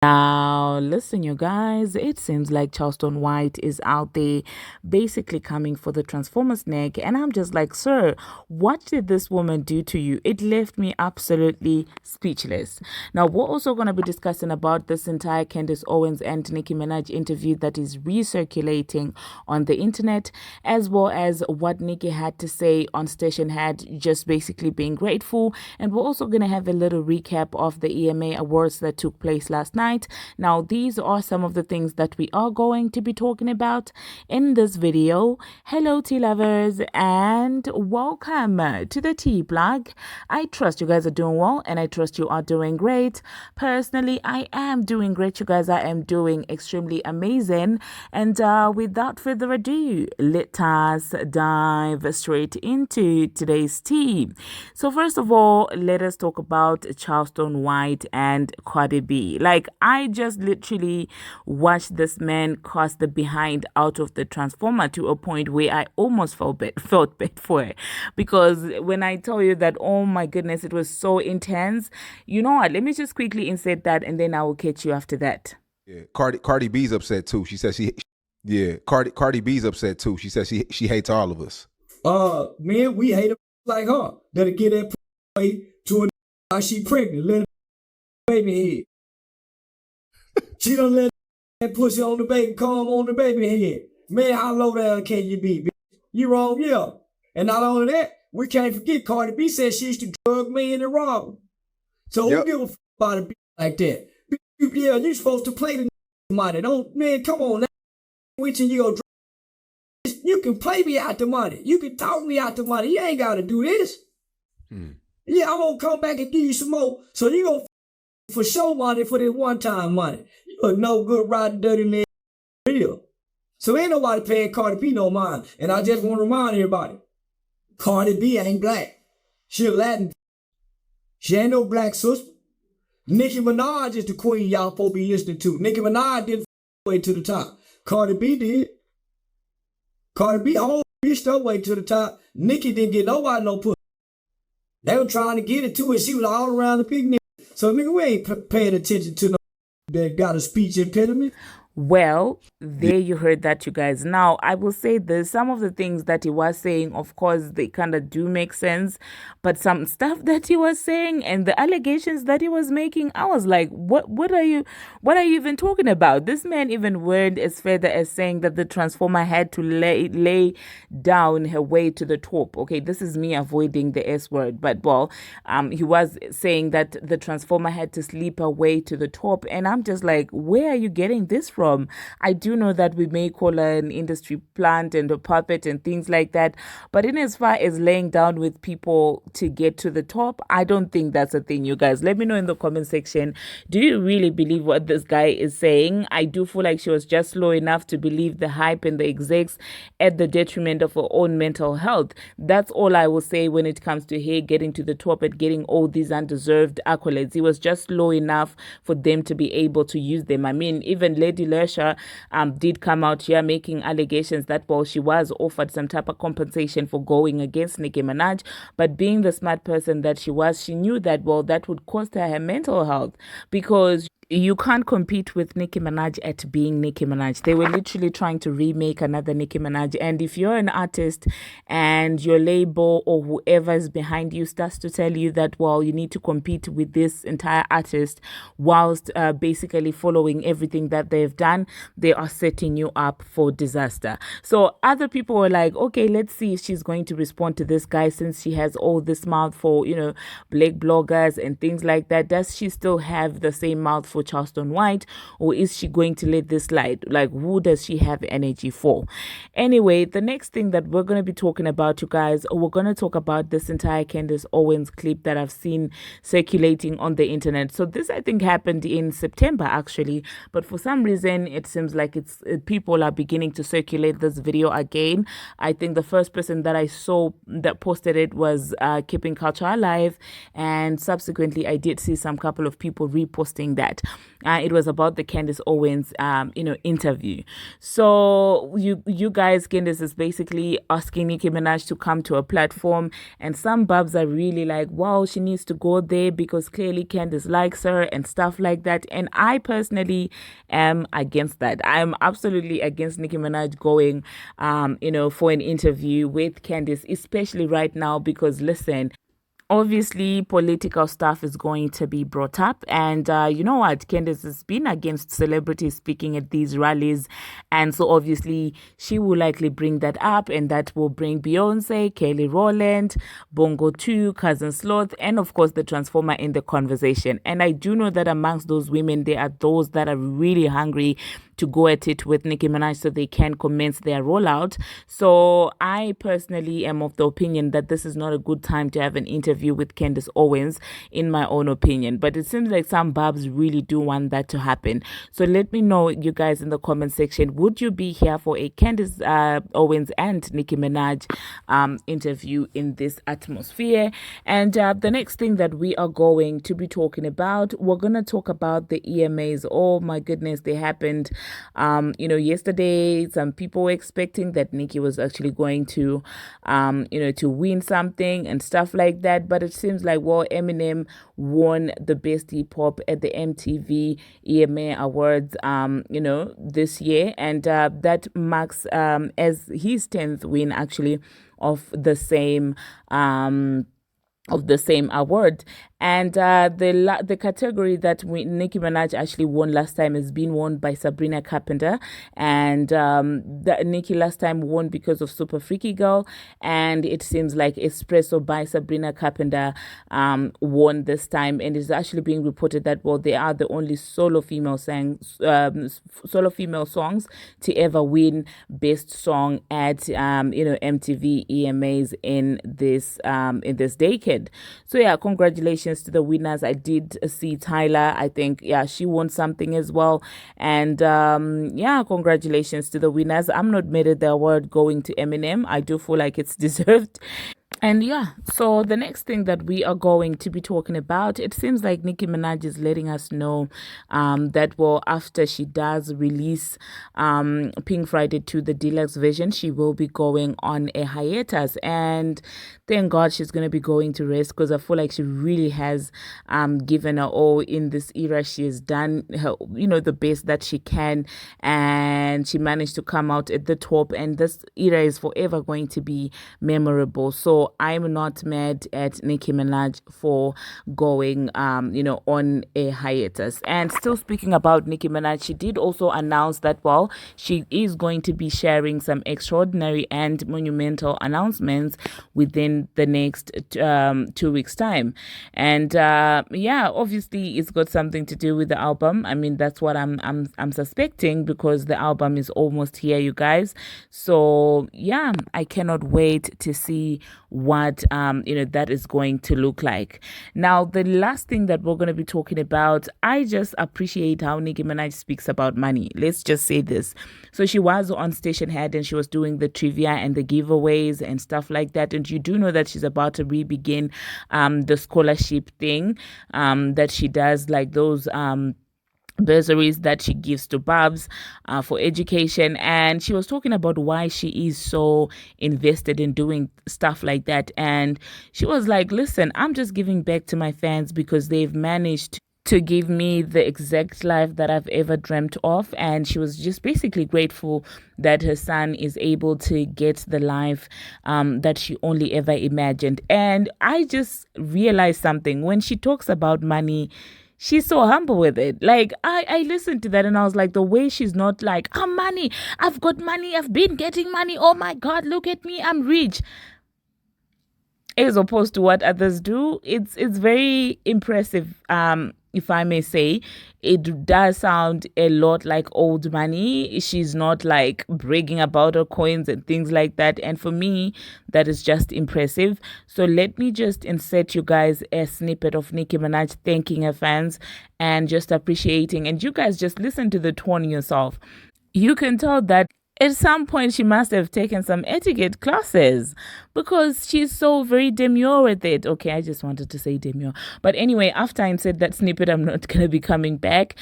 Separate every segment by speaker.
Speaker 1: Now, listen, you guys, it seems like Charleston White is out there basically coming for the Transformers neck. And I'm just like, sir, what did this woman do to you? It left me absolutely speechless. Now, we're also going to be discussing about this entire Candace Owens and Nicki Minaj interview that is recirculating on the internet, as well as what Nicki had to say on Station Head, just basically being grateful. And we're also going to have a little recap of the EMA Awards that took place last night. Now, these are some of the things that we are going to be talking about in this video. Hello, tea lovers, and welcome to the tea blog. I trust you guys are doing well, and I trust you are doing great. Personally, I am doing great, you guys. I am doing extremely amazing. And without further ado, let us dive straight into today's tea. So first of all, let us talk about Charleston White and Cardi B. Like, I just literally watched this man cast the behind out of the transformer to a point where I almost felt bad for it. Because when I tell you that, oh my goodness, it was so intense. You know what? Let me just quickly insert that and then I will catch you after that.
Speaker 2: Yeah, Cardi B's upset too. She said Cardi B's upset too. She said she hates all of us.
Speaker 3: Man, we hate her like her. That'll get that away to a like she pregnant, let her baby head. She don't let that pussy on the baby, come on the baby head. Man, how low down can you be, bitch? You wrong, yeah. And not only that, we can't forget Cardi B said she used to drug me and rob him. So who give a fuck about a bitch like that? Yeah, you supposed to play the money. Don't, man, come on now. Which you go drug. You can play me out the money. You can talk me out the money. You ain't got to do this. Yeah, I'm going to come back and give you some more. So you going to for show money for this one-time money. You a no good, riding dirty nigga. Real. So ain't nobody paying Cardi B no mind. And I just want to remind everybody, Cardi B ain't black. She a Latin. She ain't no black sister. Nicki Minaj is the queen y'all supposed to be listening to. Nicki Minaj didn't way to the top. Cardi B did. Cardi B all reached her way to the top. Nicki didn't get nobody no pussy. They were trying to get it to her. She was all around the big nigga. So nigga, we ain't paying attention to no that got a speech impediment.
Speaker 1: Well, there you heard that, you guys. Now, I will say this. Some of the things that he was saying, of course, they kind of do make sense. But some stuff that he was saying and the allegations that he was making, I was like, what are you even talking about? This man even went as further as saying that the transformer had to lay down her way to the top. Okay, this is me avoiding the S word. But, well, he was saying that the transformer had to sleep her way to the top. And I'm just like, where are you getting this from? I do know that we may call her an industry plant and a puppet and things like that, but in as far as laying down with people to get to the top, I don't think that's a thing, you guys. Let me know in the comment section. Do you really believe what this guy is saying? I do feel like she was just slow enough to believe the hype and the execs at the detriment of her own mental health. That's all I will say when it comes to her getting to the top and getting all these undeserved accolades. He was just slow enough for them to be able to use them. I mean, even Lady Lersha did come out here making allegations that, well, she was offered some type of compensation for going against Nicki Minaj, but being the smart person that she was, she knew that, well, that would cost her mental health, because you can't compete with Nicki Minaj at being Nicki Minaj. They were literally trying to remake another Nicki Minaj. And if you're an artist and your label or whoever is behind you starts to tell you that, well, you need to compete with this entire artist whilst basically following everything that they've done, they are setting you up for disaster. So other people were like, okay, let's see if she's going to respond to this guy since she has all this mouth for, black bloggers and things like that. Does she still have the same mouth for Charleston White, or is she going to let this slide? Like, who does she have energy for? Anyway, the next thing that we're going to be talking about, you guys, we're going to talk about this entire Candace Owens clip that I've seen circulating on the internet. So this, I think, happened in September actually, but for some reason it seems like people are beginning to circulate this video again. I think the first person that I saw that posted it was Keeping Culture Alive, and subsequently I did see some couple of people reposting that. It was about the Candace Owens, interview. So you guys, Candace is basically asking Nicki Minaj to come to a platform, and some Barbz are really like, wow, she needs to go there because clearly Candace likes her and stuff like that. And I personally am against that. I'm absolutely against Nicki Minaj going, for an interview with Candace, especially right now, because listen, obviously political stuff is going to be brought up, and you know what, Candace has been against celebrities speaking at these rallies, and so obviously she will likely bring that up, and that will bring Beyonce, Kelly Rowland, Bongo 2, Cousin Sloth, and of course the Transformer in the conversation. And I do know that amongst those women there are those that are really hungry to go at it with Nicki Minaj so they can commence their rollout. So I personally am of the opinion that this is not a good time to have an interview with Candace Owens, in my own opinion. But it seems like some Barbz really do want that to happen. So let me know, you guys, in the comment section, would you be here for a Candace Owens and Nicki Minaj interview in this atmosphere? And the next thing that we are going to be talking about, we're going to talk about the EMAs. Oh my goodness, they happened. Yesterday, some people were expecting that Nicki was actually going to, to win something and stuff like that. But it seems like, well, Eminem won the best hip hop at the MTV EMA Awards, this year. And that marks as his 10th win, actually, of the same award. And the category that Nicki Minaj actually won last time has been won by Sabrina Carpenter, and Nicki last time won because of Super Freaky Girl, and it seems like Espresso by Sabrina Carpenter won this time, and it's actually being reported that, well, they are the only solo female songs to ever win best song at MTV EMAs in this decade. So yeah, congratulations to the winners. I did see Tyla. I think, yeah, she won something as well. And congratulations to the winners. I'm not mad at the award going to Eminem. I do feel like it's deserved. And yeah, so the next thing that we are going to be talking about, it seems like Nicki Minaj is letting us know that, well, after she does release Pink Friday 2, the deluxe version, she will be going on a hiatus. And thank God she's going to be going to rest, because I feel like she really has given her all in this era. She has done her, the best that she can, and she managed to come out at the top, and this era is forever going to be memorable. So I'm not mad at Nicki Minaj for going, on a hiatus. And still speaking about Nicki Minaj, she did also announce that, well, she is going to be sharing some extraordinary and monumental announcements within the next 2 weeks' time. And obviously it's got something to do with the album. I mean, that's what I'm suspecting, because the album is almost here, you guys. So yeah, I cannot wait to see what that is going to look like. Now, the last thing that we're going to be talking about, I just appreciate how Nicki Minaj speaks about money. Let's just say this. So she was on Station Head, and she was doing the trivia and the giveaways and stuff like that. And you do know that she's about to re-begin the scholarship thing that she does, like those bursaries that she gives to Barbz for education. And she was talking about why she is so invested in doing stuff like that. And she was like, listen, I'm just giving back to my fans because they've managed to give me the exact life that I've ever dreamt of. And she was just basically grateful that her son is able to get the life that she only ever imagined. And I just realized something. When she talks about money, she's so humble with it. Like, I listened to that and I was like, the way she's not like, I'm money, I've got money, I've been getting money, oh my God, look at me, I'm rich, as opposed to what others do. It's very impressive, if I may say. It does sound a lot like old money. She's not like bragging about her coins and things like that. And for me, that is just impressive. So let me just insert you guys a snippet of Nicki Minaj thanking her fans and just appreciating. And you guys just listen to the tone yourself. You can tell that At some point, she must have taken some etiquette classes because she's so very demure with it. Okay, I just wanted to say demure. But anyway, after I insert that snippet, I'm not going to be coming back.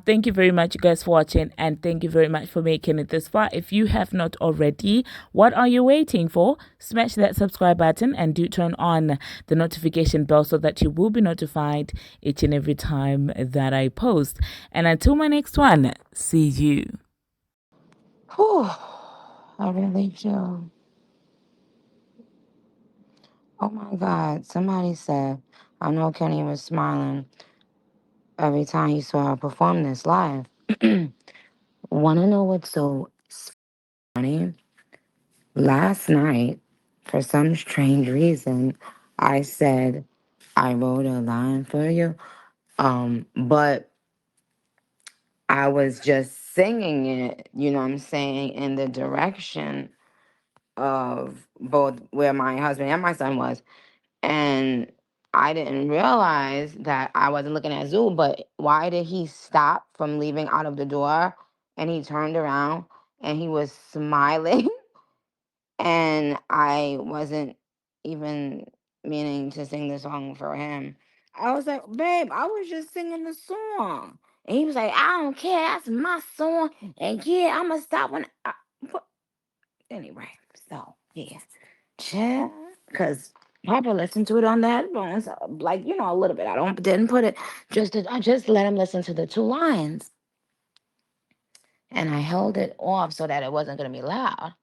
Speaker 1: Thank you very much, you guys, for watching. And thank you very much for making it this far. If you have not already, what are you waiting for? Smash that subscribe button and do turn on the notification bell so that you will be notified each and every time that I post. And until my next one, see you.
Speaker 4: Whew, I really do. Oh my God. Somebody said, I know Kenny was smiling every time he saw her perform this live. Want to know what's so funny? Last night, for some strange reason, I said, I wrote a line for you. But I was just singing it, you know what I'm saying, in the direction of both where my husband and my son was. And I didn't realize that I wasn't looking at Zoo, but why did he stop from leaving out of the door? And he turned around and he was smiling. And I wasn't even meaning to sing the song for him. I was like, babe, I was just singing the song. And he was like, I don't care. That's my song. And yeah, I'm going to stop when but anyway, so yeah. Chill. Because Papa listened to it on the headphones, like, you know, a little bit. Didn't put it, I just let him listen to the 2 lines. And I held it off so that it wasn't going to be loud.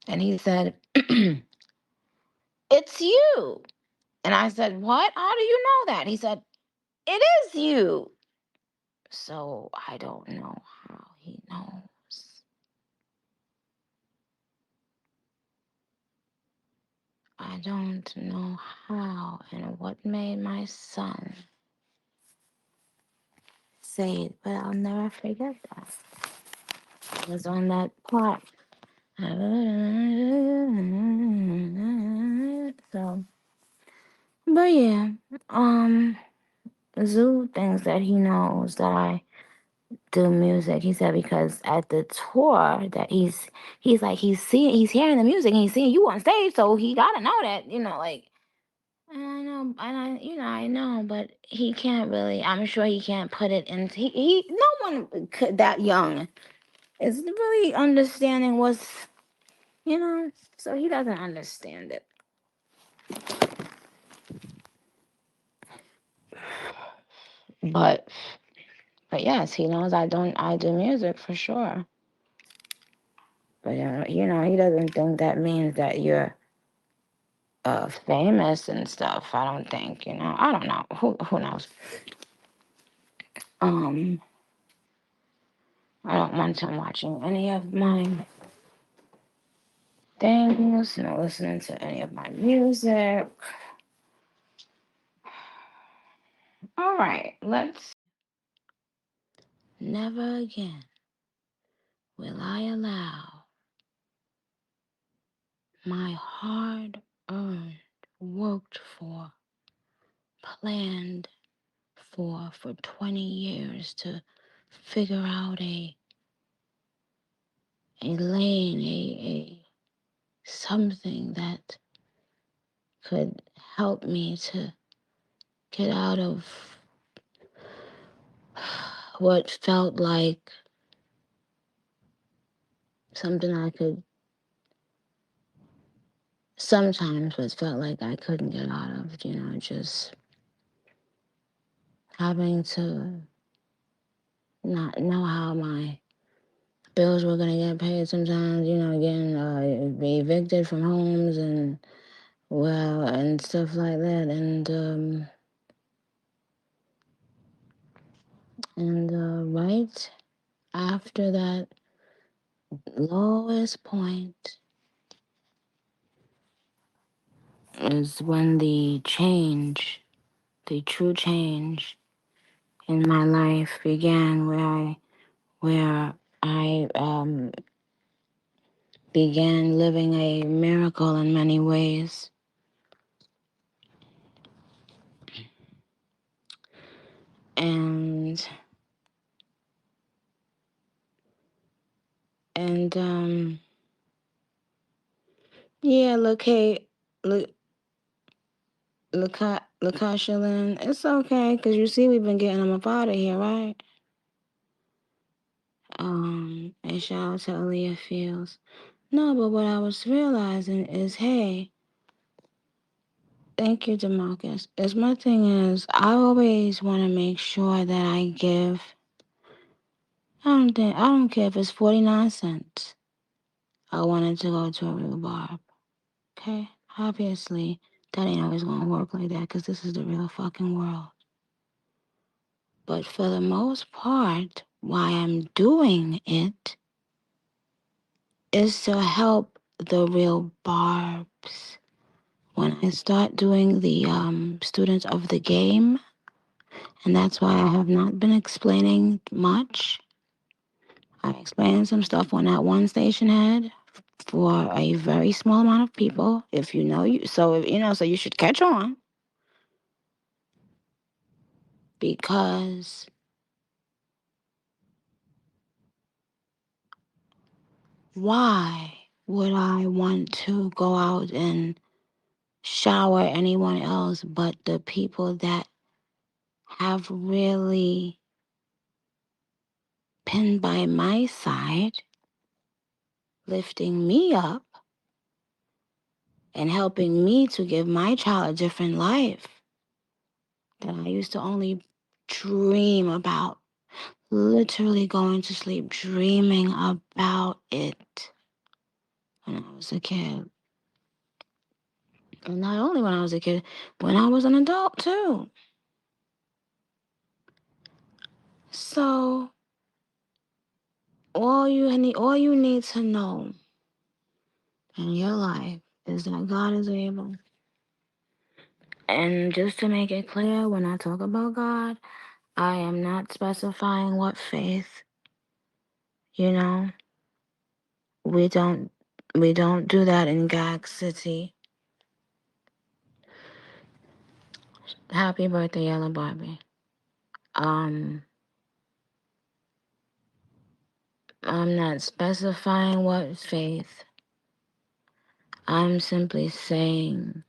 Speaker 4: And he said, it's you. And I said, what? How do you know that? He said, it is you. So I don't know how he knows. I don't know how and what made my son say it, but I'll never forget that. It was on that part. So, but yeah, Zoo thinks that he knows that I do music. He said because at the tour that he's hearing the music and he's seeing you on stage, so he gotta know that, you know, like. And I know, I know, but he can't really. I'm sure he can't put it into. No one could, that young is really understanding what's, you know. So he doesn't understand it. But yes, he knows I do music for sure. But you know, he doesn't think that means that you're famous and stuff. I don't think, you know. I don't know. Who knows? I don't want him watching any of my things, you know, listening to any of my music. All right, let's. Never again will I allow my hard-earned, worked for, planned for 20 years to figure out a lane, a something that could help me to get out of what felt like something I could sometimes, but felt like I couldn't get out of, you know, just having to not know how my bills were gonna get paid sometimes, you know, again, be evicted from homes and stuff like that. And right after that lowest point is when the true change in my life began, where I began living a miracle in many ways. And yeah, look, Lakashalin, it's okay, because you see we've been getting them up out of here, right? And shout out to Aaliyah Fields. No, but what I was realizing is, hey, thank you, Demarcus. Is my thing is, I always want to make sure that I give. I don't care if it's 49 cents. I wanted to go to a real barb. Okay, obviously that ain't always gonna work like that because this is the real fucking world. But for the most part, why I'm doing it is to help the real barbs. When I start doing the students of the game, and that's why I have not been explaining much. I explained some stuff on that one station had for a very small amount of people. If you know you, so you know, so you should catch on, because why would I want to go out and shower anyone else but the people that have really been by my side, lifting me up and helping me to give my child a different life that I used to only dream about, literally going to sleep dreaming about it when I was a kid. And not only when I was a kid, when I was an adult too. So all you need to know in your life is that God is able. And just to make it clear, when I talk about God, I am not specifying what faith. You know, we don't do that in Gag City. Happy birthday, Yellow Barbie. I'm not specifying what faith. I'm simply saying,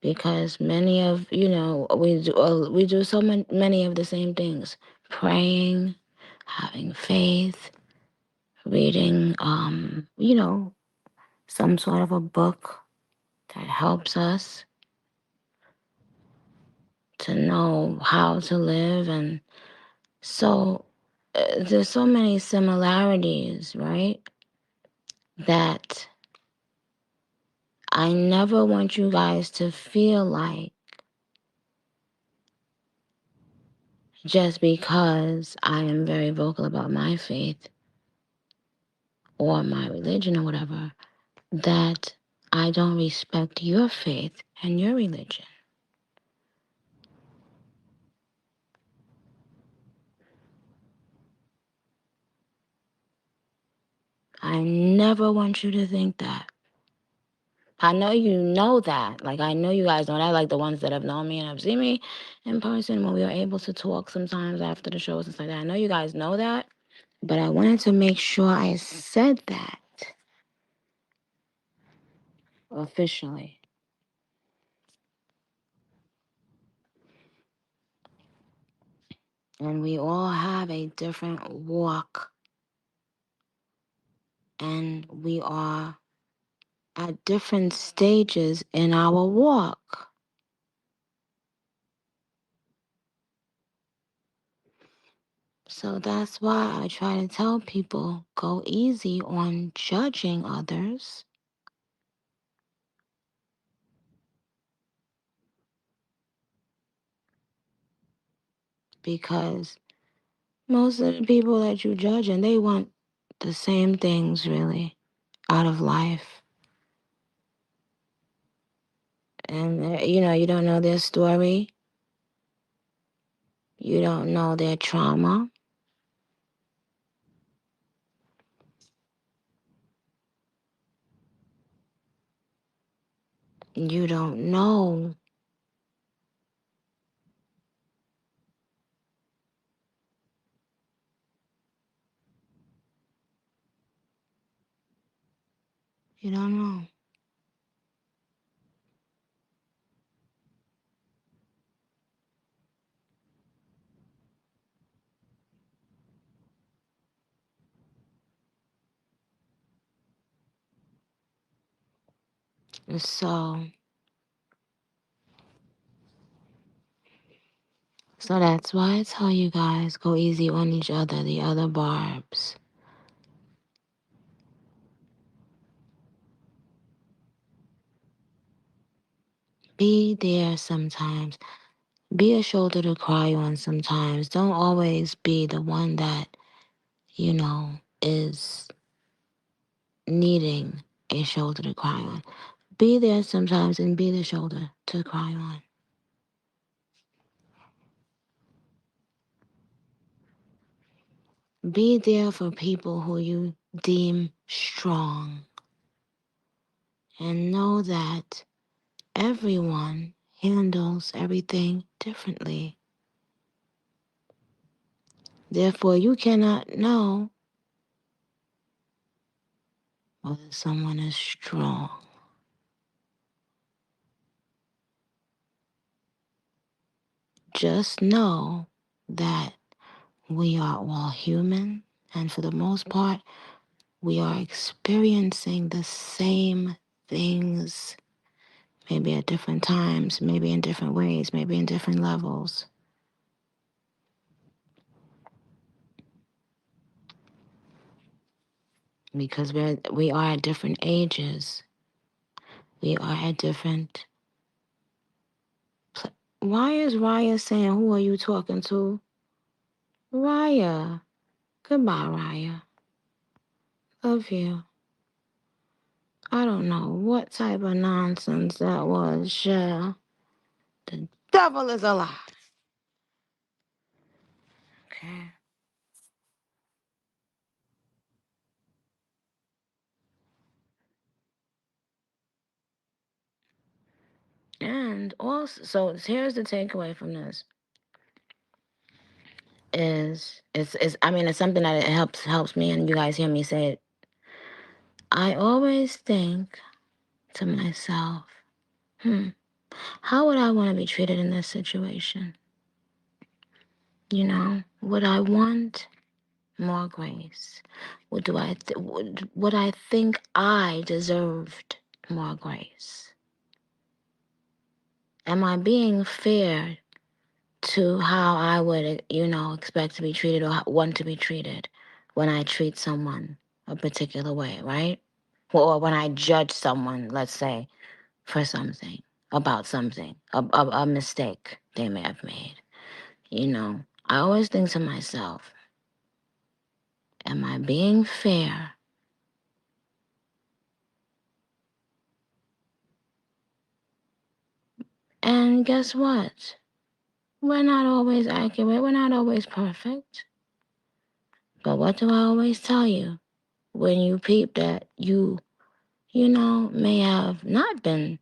Speaker 4: because many of, we do so many of the same things: praying, having faith, reading some sort of a book that helps us to know how to live. And so there's so many similarities, right, that I never want you guys to feel like just because I am very vocal about my faith or my religion or whatever, that I don't respect your faith and your religion. I never want you to think that. I know you know that. Like, I know you guys know that, like the ones that have known me and have seen me in person when we were able to talk sometimes after the shows and stuff like that. I know you guys know that, but I wanted to make sure I said that officially. And we all have a different walk, and we are at different stages in our walk. So that's why I try to tell people, go easy on judging others, because most of the people that you judge, and they want the same things really out of life. And you don't know their story. You don't know their trauma. You don't know You don't know. So that's why I tell you guys, go easy on each other, the other Barbs. Be there sometimes. Be a shoulder to cry on sometimes. Don't always be the one that, is needing a shoulder to cry on. Be there sometimes and be the shoulder to cry on. Be there for people who you deem strong. And know that everyone handles everything differently. Therefore, you cannot know whether someone is strong. Just know that we are all human, and for the most part, we are experiencing the same things, maybe at different times, maybe in different ways, maybe in different levels. Because we are at different ages. We are at different... Why is Raya saying, who are you talking to? Raya. Goodbye, Raya. Love you. I don't know what type of nonsense that was, Shell. The devil is a lie. Okay. And also, so here's the takeaway from this. It's something that it helps me, and you guys hear me say it. I always think to myself, how would I want to be treated in this situation? Would I want more grace? Would I think I deserved more grace? Am I being fair to how I would, expect to be treated or want to be treated when I treat someone a particular way, right? Or when I judge someone, let's say, for something, about something, a mistake they may have made. I always think to myself, am I being fair? And guess what? We're not always accurate. We're not always perfect. But what do I always tell you? When you peep that you may have not been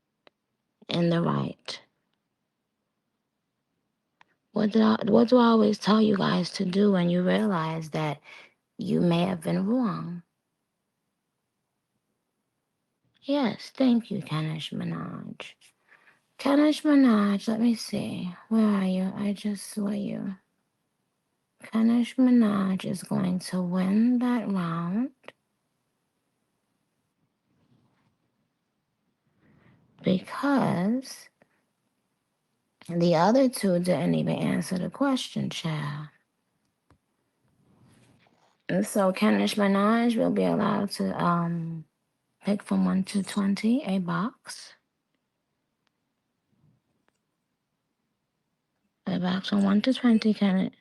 Speaker 4: in the right. What do I always tell you guys to do when you realize that you may have been wrong? Yes, thank you, Candace Minaj. Candace Minaj, let me see. Where are you? I just saw you. Candace Minaj is going to win that round because the other two didn't even answer the question, child. And so Candace Minaj will be allowed to pick from 1 to 20 a box. A box from 1 to 20, Candace.